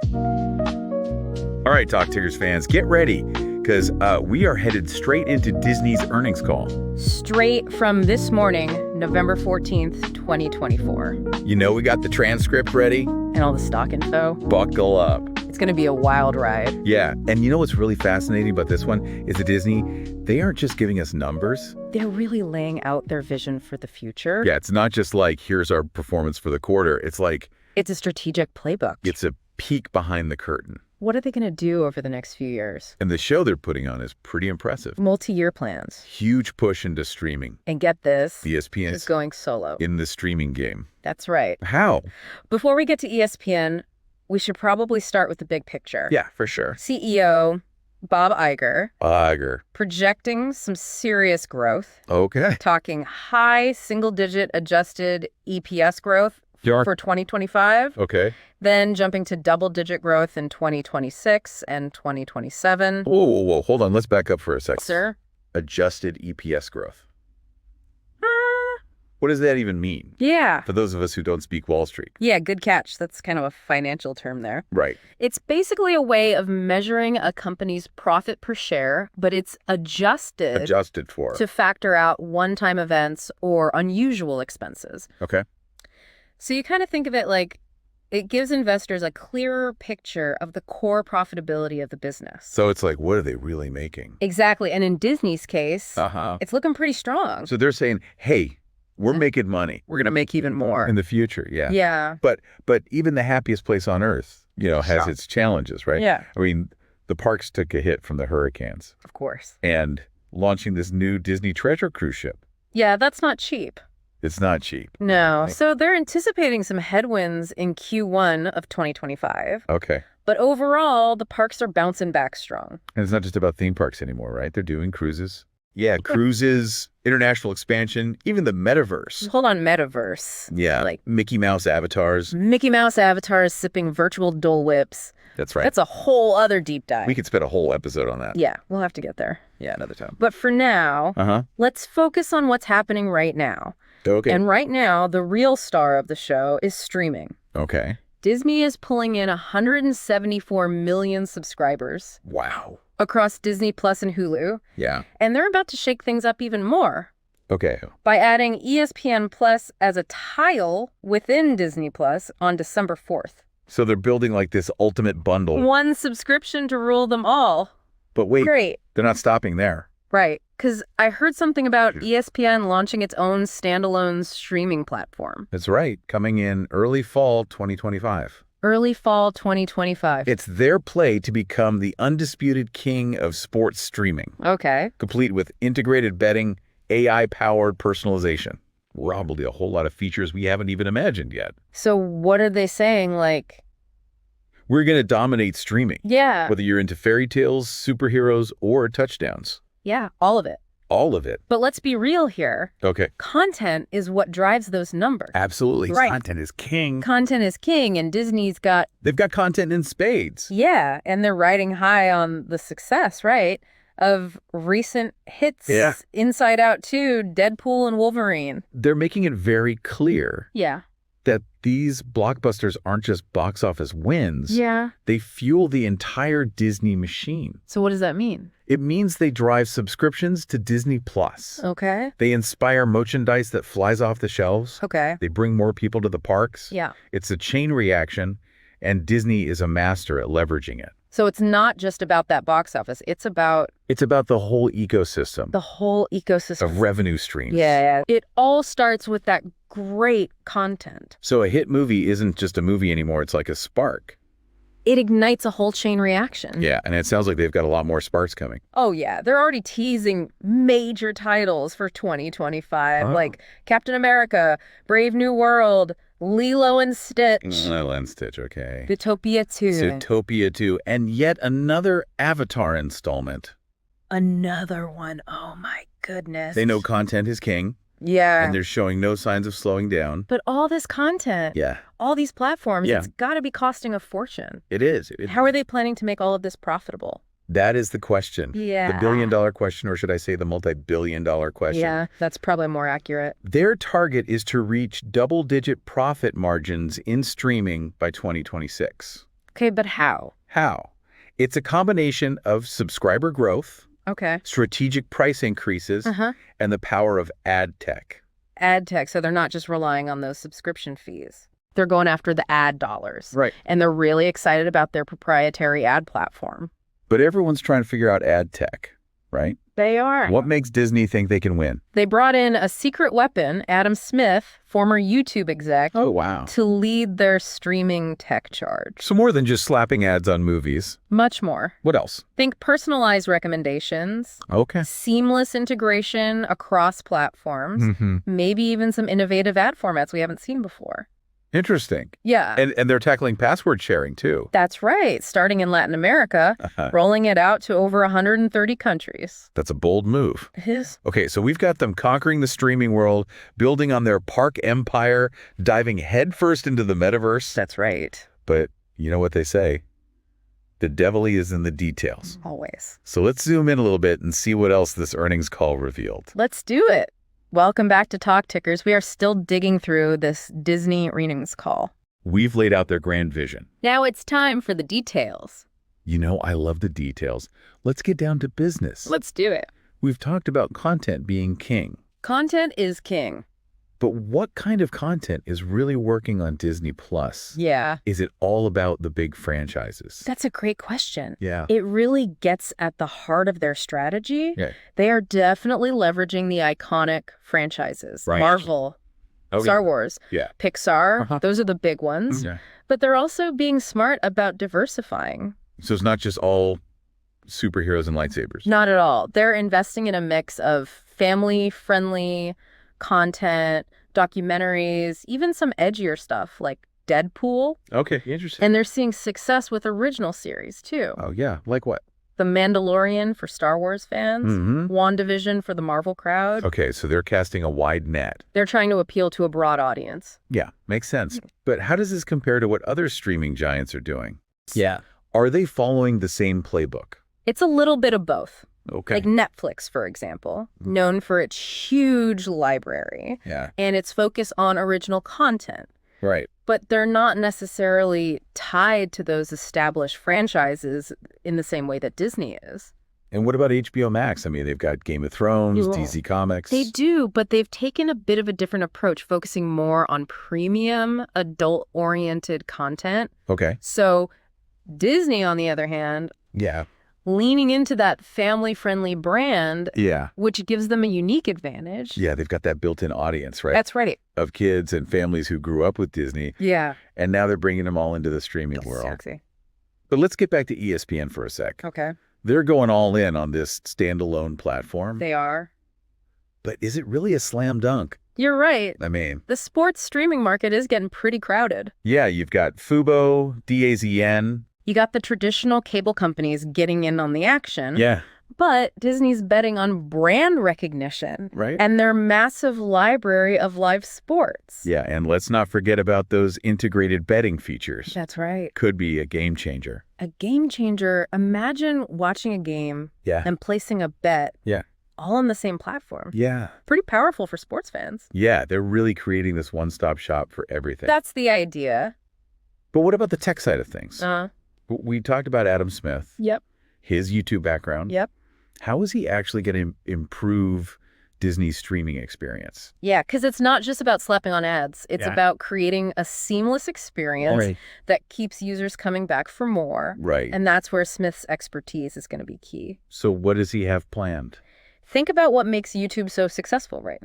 All right, Talk Tickers fans, get ready, because we are headed straight into Disney's earnings call. Straight from this morning, November 14th, 2024. You know we got the transcript ready? And all the stock info. Buckle up. It's going to be a wild ride. Yeah, and you know what's really fascinating about this one is that Disney, they aren't just giving us numbers. They're really laying out their vision for the future. Yeah, it's not just like, here's our performance for the quarter. It's like... It's a strategic playbook. It's a peek behind the curtain. What are they going to do over the next few years? And the show they're putting on is pretty impressive. Multi-year plans. Huge push into streaming. And get this, ESPN is going solo. In the streaming game. That's right. How? Before we get to ESPN, we should probably start with the big picture. Yeah, for sure. CEO Bob Iger. Projecting some serious growth. Okay. Talking high single-digit adjusted EPS growth for 2025. Okay. Then jumping to double-digit growth in 2026 and 2027. Whoa. Hold on. Let's back up for a second. Sir? Adjusted EPS growth. What does that even mean? Yeah. For those of us who don't speak Wall Street. Yeah, good catch. That's kind of a financial term there. Right. It's basically a way of measuring a company's profit per share, but it's adjusted for to factor out one-time events or unusual expenses. Okay. So you kind of think of it like it gives investors a clearer picture of the core profitability of the business. So it's like, what are they really making? Exactly. And in Disney's case, it's looking pretty strong. So they're saying, hey, we're making money. We're going to make even more. In the future, yeah. Yeah. But even the happiest place on earth, has its challenges, right? Yeah. I mean, the parks took a hit from the hurricanes. Of course. And launching this new Disney Treasure cruise ship. Yeah, that's not cheap. It's not cheap. No. So they're anticipating some headwinds in Q1 of 2025. Okay. But overall, the parks are bouncing back strong. And it's not just about theme parks anymore, right? They're doing cruises. Yeah, cruises, international expansion, even the metaverse. Hold on, metaverse. Yeah, like Mickey Mouse avatars. Mickey Mouse avatars sipping virtual Dole Whips. That's right. That's a whole other deep dive. We could spend a whole episode on that. Yeah, we'll have to get there. Yeah, another time. But for now, let's focus on what's happening right now. Okay. And right now, the real star of the show is streaming. Okay. Disney is pulling in 174 million subscribers. Wow. Across Disney Plus and Hulu. Yeah. And they're about to shake things up even more. Okay. By adding ESPN Plus as a tile within Disney Plus on December 4th. So they're building like this ultimate bundle. One subscription to rule them all. But wait, great. They're not stopping there. Right. Because I heard something about ESPN launching its own standalone streaming platform. That's right. Coming in early fall 2025. Early fall 2025. It's their play to become the undisputed king of sports streaming. Okay. Complete with integrated betting, AI-powered personalization. Probably a whole lot of features we haven't even imagined yet. So what are they saying, like... We're going to dominate streaming. Yeah. Whether you're into fairy tales, superheroes, or touchdowns. Yeah, all of it. All of it. But let's be real here. Okay. Content is what drives those numbers. Absolutely. Right. Content is king. Content is king, and Disney's got... They've got content in spades. Yeah, and they're riding high on the success, right, of recent hits. Yeah. Inside Out 2, Deadpool and Wolverine. They're making it very clear. Yeah. That these blockbusters aren't just box office wins. Yeah. They fuel the entire Disney machine. So what does that mean? It means they drive subscriptions to Disney Plus. Okay. They inspire merchandise that flies off the shelves. Okay. They bring more people to the parks. Yeah. It's a chain reaction, and Disney is a master at leveraging it. So it's not just about that box office. It's about the whole ecosystem. The whole ecosystem. Of revenue streams. Yeah. It all starts with that great content. So a hit movie isn't just a movie anymore. It's like a spark. It ignites a whole chain reaction. Yeah, and it sounds like they've got a lot more sparks coming. Oh, yeah. They're already teasing major titles for 2025, like Captain America, Brave New World, Lilo and Stitch. Lilo and Stitch, okay. Zootopia 2. Zootopia 2, and yet another Avatar installment. Another one. Oh, my goodness. They know content is king. Yeah. And they're showing no signs of slowing down. But all this content, all these platforms, it's got to be costing a fortune. It is. How are they planning to make all of this profitable? That is the question. Yeah. The billion-dollar question, or should I say the multi-billion-dollar question? Yeah, that's probably more accurate. Their target is to reach double-digit profit margins in streaming by 2026. Okay, but how? How? It's a combination of subscriber growth, Okay. strategic price increases, Uh-huh. and the power of ad tech. Ad tech, so they're not just relying on those subscription fees. They're going after the ad dollars. Right. And they're really excited about their proprietary ad platform. But everyone's trying to figure out ad tech, right? They are. What makes Disney think they can win? They brought in a secret weapon, Adam Smith, former YouTube exec, Oh, wow. to lead their streaming tech charge. So more than just slapping ads on movies. Much more. What else? Think personalized recommendations, Okay. seamless integration across platforms, Mm-hmm. maybe even some innovative ad formats we haven't seen before. Interesting. Yeah. And they're tackling password sharing, too. That's right. Starting in Latin America, rolling it out to over 130 countries. That's a bold move. It is. Okay, so we've got them conquering the streaming world, building on their park empire, diving headfirst into the metaverse. That's right. But you know what they say? The devil is in the details. Always. So let's zoom in a little bit and see what else this earnings call revealed. Let's do it. Welcome back to Talk Tickers. We are still digging through this Disney earnings call. We've laid out their grand vision. Now it's time for the details. You know, I love the details. Let's get down to business. Let's do it. We've talked about content being king. Content is king. But what kind of content is really working on Disney Plus? Yeah. Is it all about the big franchises? That's a great question. Yeah. It really gets at the heart of their strategy. Yeah. They are definitely leveraging the iconic franchises. Right. Marvel, Star Wars, Yeah. Pixar. Those are the big ones. Yeah. But they're also being smart about diversifying. So it's not just all superheroes and lightsabers. Not at all. They're investing in a mix of family-friendly content, documentaries, even some edgier stuff like Deadpool. Okay, interesting. And they're seeing success with original series, too. Oh, yeah. Like what? The Mandalorian for Star Wars fans, Mm-hmm. WandaVision for the Marvel crowd. Okay, so they're casting a wide net. They're trying to appeal to a broad audience. Yeah, makes sense. But how does this compare to what other streaming giants are doing? Yeah. Are they following the same playbook? It's a little bit of both. Okay. Like Netflix, for example, known for its huge library Yeah, and its focus on original content. right. But they're not necessarily tied to those established franchises in the same way that Disney is. And what about HBO Max? I mean, they've got Game of Thrones, Yeah. DC Comics. They do, but they've taken a bit of a different approach, focusing more on premium, adult-oriented content. Okay. So Disney, on the other hand, Yeah. leaning into that family-friendly brand, Yeah. which gives them a unique advantage. Yeah, they've got that built-in audience, right? That's right. Of kids and families who grew up with Disney, Yeah. and now they're bringing them all into the streaming world. Sexy. But let's get back to ESPN for a sec. Okay. They're going all in on this standalone platform. They are. But is it really a slam dunk? You're right. I mean, The sports streaming market is getting pretty crowded. yeah, you've got Fubo, DAZN. You got the traditional cable companies getting in on the action. Yeah, But Disney's betting on brand recognition right? and their massive library of live sports. Yeah, and let's not forget about those integrated betting features. That's right. Could be a game changer. A game changer. Imagine watching a game Yeah. and placing a bet Yeah. all on the same platform. Yeah. Pretty powerful for sports fans. Yeah, they're really creating this one-stop shop for everything. That's the idea. But what about the tech side of things? Uh-huh. We talked about Adam Smith, Yep. his YouTube background. Yep. How is he actually going to improve Disney's streaming experience? Yeah, because it's not just about slapping on ads. It's Yeah. about creating a seamless experience that keeps users coming back for more. Right. And that's where Smith's expertise is going to be key. So what does he have planned? Think about what makes YouTube so successful, right?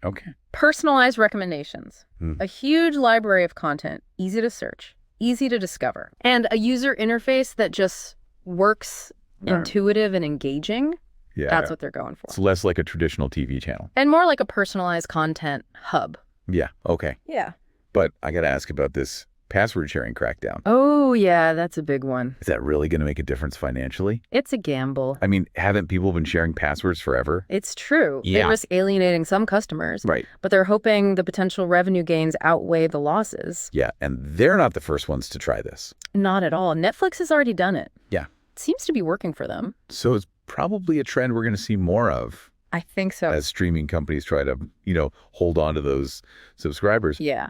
Okay. Personalized recommendations. Hmm. A huge library of content, easy to search, easy to discover, and a user interface that just works intuitive and engaging. Yeah. That's what they're going for. It's less like a traditional TV channel. And more like a personalized content hub. Yeah. Okay. Yeah. But I got to ask about this password sharing crackdown. Oh, yeah, that's a big one. Is that really going to make a difference financially? It's a gamble. I mean, haven't people been sharing passwords forever? It's true. They Yeah. risk alienating some customers, Right. but they're hoping the potential revenue gains outweigh the losses. Yeah. And they're not the first ones to try this. Not at all. Netflix has already done it. Yeah. It seems to be working for them. So it's probably a trend we're going to see more of I think so. as streaming companies try to, hold on to those subscribers. Yeah.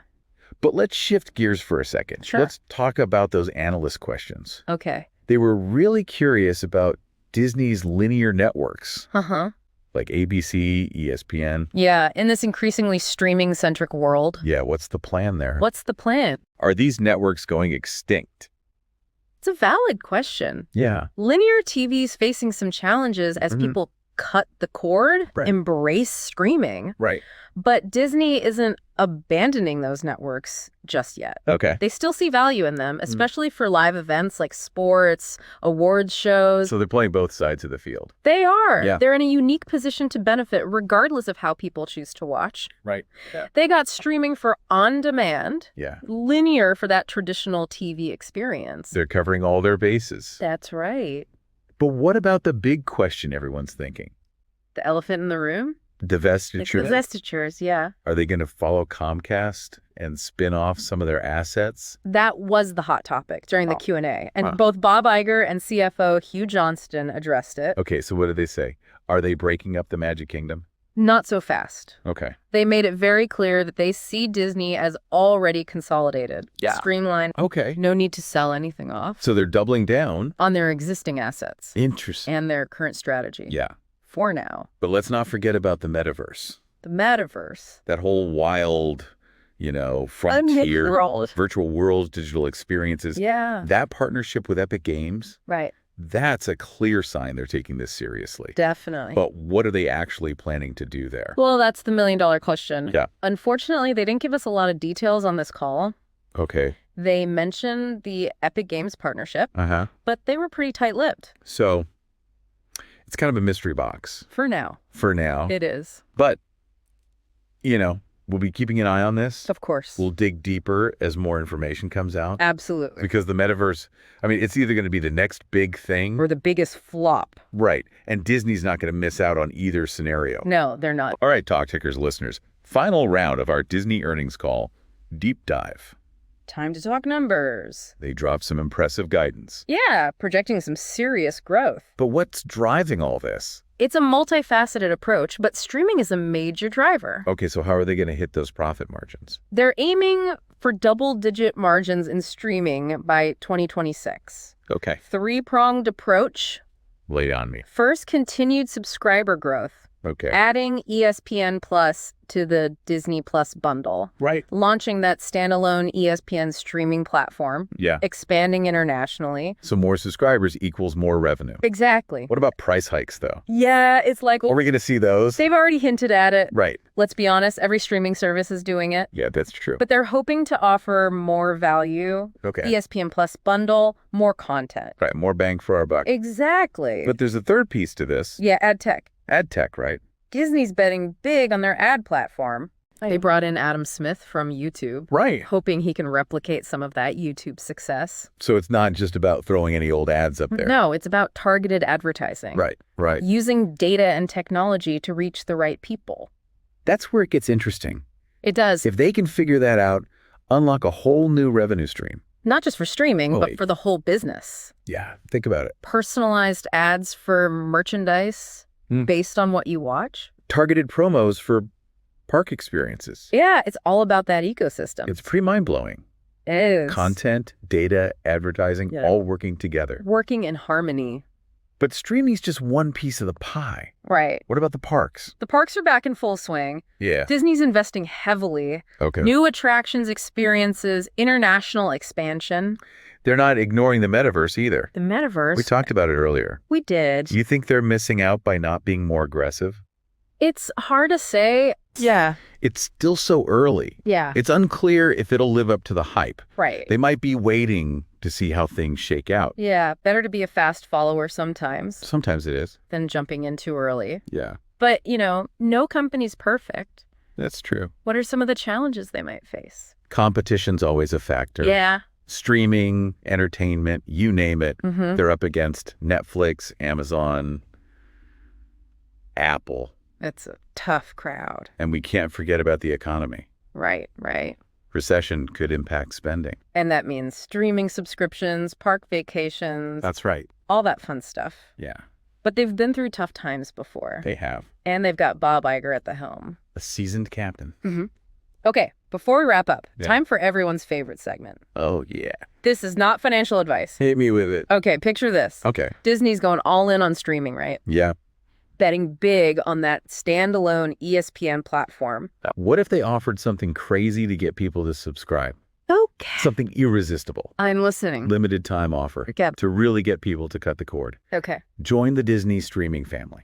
But let's shift gears for a second. Sure. Let's talk about those analyst questions. Okay. They were really curious about Disney's linear networks, Uh-huh. like ABC, ESPN. Yeah, in this increasingly streaming-centric world. Yeah, what's the plan there? What's the plan? Are these networks going extinct? It's a valid question. Yeah. Linear TV's facing some challenges as people cut the cord, Right. embrace streaming. Right. But Disney isn't abandoning those networks just yet. Okay. They still see value in them, especially for live events like sports, awards shows. So they're playing both sides of the field. They are. Yeah. They're in a unique position to benefit regardless of how people choose to watch. Right. Yeah. They got streaming for on-demand, Yeah. linear for that traditional TV experience. They're covering all their bases. That's right. But what about the big question everyone's thinking? The elephant in the room? Divestiture? Divestitures, yeah. Are they going to follow Comcast and spin off some of their assets? That was the hot topic during the Q&A. And Huh. both Bob Iger and CFO Hugh Johnston addressed it. Okay, so what did they say? Are they breaking up the Magic Kingdom? Not so fast. Okay. They made it very clear that they see Disney as already consolidated, Yeah. streamlined, Okay. no need to sell anything off So they're doubling down. on their existing assets Interesting. and their current strategy. Yeah. For now. But let's not forget about the metaverse. The metaverse. That whole wild, frontier, Unparalleled. virtual worlds, digital experiences. Yeah. That partnership with Epic Games, Right. that's a clear sign they're taking this seriously. Definitely. But what are they actually planning to do there? Well, that's the million-dollar question. Yeah. Unfortunately, they didn't give us a lot of details on this call. Okay. They mentioned the Epic Games partnership, Uh-huh. but they were pretty tight-lipped. So it's kind of a mystery box For now. for now. It is. But, we'll be keeping an eye on this. Of course. We'll dig deeper as more information comes out. Absolutely. Because the metaverse, it's either going to be the next big thing. Or the biggest flop. Right. And Disney's not going to miss out on either scenario. No, they're not. All right, Talk Tickers listeners. Final round of our Disney earnings call, Deep Dive. Time to talk numbers. They dropped some impressive guidance. Yeah, projecting some serious growth. But what's driving all this? It's a multifaceted approach, but streaming is a major driver. Okay, so how are they going to hit those profit margins? They're aiming for double-digit margins in streaming by 2026. Okay. Three-pronged approach. Lay it on me. First, continued subscriber growth. Okay. Adding ESPN Plus to the Disney Plus bundle. Right. Launching that standalone ESPN streaming platform. Yeah. Expanding internationally. So more subscribers equals more revenue. Exactly. What about price hikes, though? Yeah, it's like... Are we going to see those? They've already hinted at it. Right. Let's be honest, every streaming service is doing it. Yeah, that's true. But they're hoping to offer more value. Okay. ESPN Plus bundle, more content. Right, more bang for our buck. Exactly. But there's a third piece to this. Yeah, ad tech. Ad tech, right? Disney's betting big on their ad platform. They brought in Adam Smith from YouTube, Right. hoping he can replicate some of that YouTube success. So it's not just about throwing any old ads up there. No, it's about targeted advertising. Right, right. Using data and technology to reach the right people. That's where it gets interesting. It does. If they can figure that out, unlock a whole new revenue stream. Not just for streaming, Oh, but wait. for the whole business. Yeah, think about it. Personalized ads for merchandise based on what you watch. Targeted promos for park experiences. Yeah, it's all about that ecosystem. It's pretty mind-blowing. It is. Content, data, advertising, Yeah. all working together. Working in harmony. But streaming's just one piece of the pie. Right. What about the parks? The parks are back in full swing. Yeah. Disney's investing heavily. Okay. New attractions, experiences, international expansion. They're not ignoring the metaverse either. The metaverse. We talked about it earlier. We did. You think they're missing out by not being more aggressive? It's hard to say. Yeah. It's still so early. Yeah. It's unclear if it'll live up to the hype. Right. They might be waiting to see how things shake out. Yeah. Better to be a fast follower sometimes Sometimes it is. than jumping in too early. Yeah, But, no company's perfect. that's true. What are some of the challenges they might face? Competition's always a factor. Yeah. Streaming, entertainment, you name it. Mm-hmm. They're up against Netflix, Amazon, Apple. It's a tough crowd. And we can't forget about the economy. Right, right. Recession could impact spending. And that means streaming subscriptions, park vacations, That's right. all that fun stuff. Yeah, But they've been through tough times before. they have. And they've got Bob Iger at the helm. A seasoned captain. Mhm. Okay, before we wrap up, Yeah. time for everyone's favorite segment. Oh, yeah. This is not financial advice. Hit me with it. Okay, picture this. Okay. Disney's going all in on streaming, right? Yeah. Betting big on that standalone ESPN platform. What if they offered something crazy to get people to subscribe? Okay. Something irresistible. I'm listening. Limited time offer Yep. to really get people to cut the cord. Okay. Join the Disney streaming family.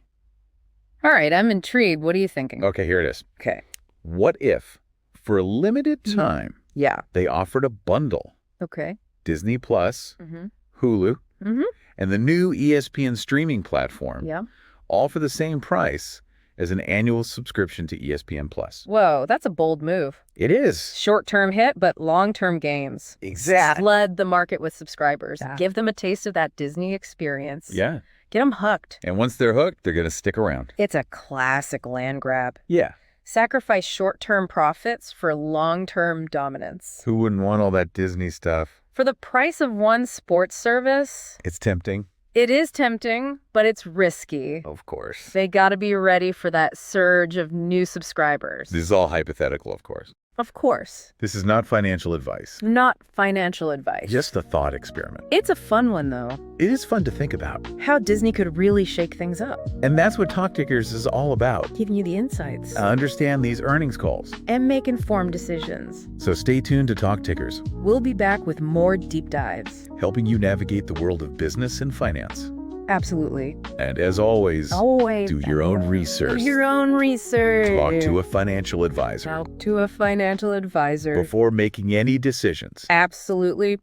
All right, I'm intrigued. What are you thinking? Okay, here it is. Okay. What if, for a limited time, Yeah. they offered a bundle? Okay. Disney Plus, Mm-hmm. Hulu, Mm-hmm. and the new ESPN streaming platform, Yeah. all for the same price as an annual subscription to ESPN Plus. Whoa, that's a bold move. It is. Short-term hit, but long-term gains. Exactly. Flood the market with subscribers. Yeah. Give them a taste of that Disney experience. Yeah. Get them hooked. And once they're hooked, they're going to stick around. It's a classic land grab. Yeah. Sacrifice short-term profits for long-term dominance. Who wouldn't want all that Disney stuff? For the price of one sports service, It's tempting. it is tempting, but it's risky. Of course. They got to be ready for that surge of new subscribers. This is all hypothetical, of course. Of course. This is not financial advice. Not financial advice. Just a thought experiment. It's a fun one, though. It is fun to think about. How Disney could really shake things up. And that's what Talk Tickers is all about. Giving you the insights. Understand these earnings calls. And make informed decisions. So stay tuned to Talk Tickers, We'll be back with more deep dives. helping you navigate the world of business and finance. Absolutely. And as always, Always. do your own research. Do your own research. Talk to a financial advisor Talk to a financial advisor. before making any decisions. Absolutely.